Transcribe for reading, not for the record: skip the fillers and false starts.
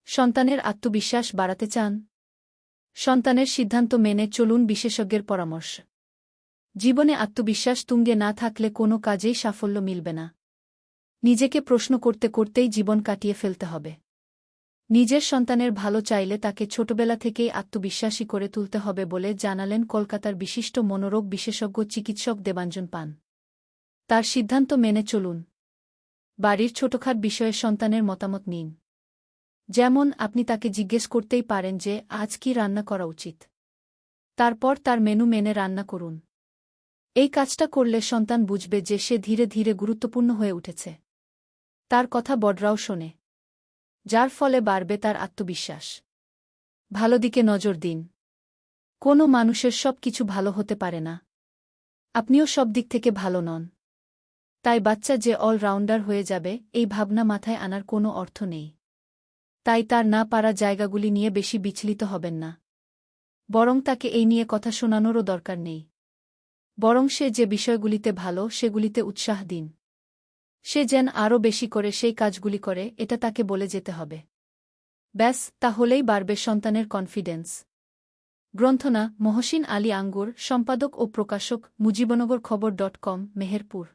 সন্তানের আত্মবিশ্বাস বাড়াতে চান? সন্তানের সিদ্ধান্ত মেনে চলুন বিশেষজ্ঞের পরামর্শ। জীবনে আত্মবিশ্বাস তুঙ্গে না থাকলে কোনো কাজেই সাফল্য মিলবে না। নিজেকে প্রশ্ন করতে করতেই জীবন কাটিয়ে ফেলতে হবে। নিজের সন্তানের ভালো চাইলে তাকে ছোটবেলা থেকেই আত্মবিশ্বাসী করে তুলতে হবে বলে জানালেন কলকাতার বিশিষ্ট মনোরোগ বিশেষজ্ঞ চিকিৎসক দেবাঞ্জন পান। তার সিদ্ধান্ত মেনে চলুন। বাড়ির ছোটখাট বিষয়ে সন্তানের মতামত নিন। যেমন আপনি তাকে জিজ্ঞেস করতেই পারেন যে আজ কি রান্না করা উচিত। তারপর তার মেনু মেনে রান্না করুন। এই কাজটা করলে সন্তান বুঝবে যে সে ধীরে ধীরে গুরুত্বপূর্ণ হয়ে উঠেছে। তার কথা বড়রাও শোনে, যার ফলে বাড়বে তার আত্মবিশ্বাস। ভালো দিকে নজর দিন। কোনো মানুষের সব কিছু ভালো হতে পারে না। আপনিও সব দিক থেকে ভালো নন। তাই বাচ্চা যে অলরাউন্ডার হয়ে যাবে এই ভাবনা মাথায় আনার কোনো অর্থ নেই। তাই তার না পারা জায়গাগুলি নিয়ে বেশি বিচলিত হবেন না। বরং তাকে এই নিয়ে কথা শোনানোরও দরকার নেই। বরং সে যে বিষয়গুলিতে ভালো সেগুলিতে উৎসাহ দিন। সে যেন আরও বেশি করে সেই কাজগুলি করে এটা তাকে বলে যেতে হবে। ব্যাস, তাহলেই বাড়বে সন্তানের কনফিডেন্স। গ্রন্থনা মহসিন আলী আঙ্গুর, সম্পাদক ও প্রকাশক মুজিবনগর খবর.com, মেহেরপুর।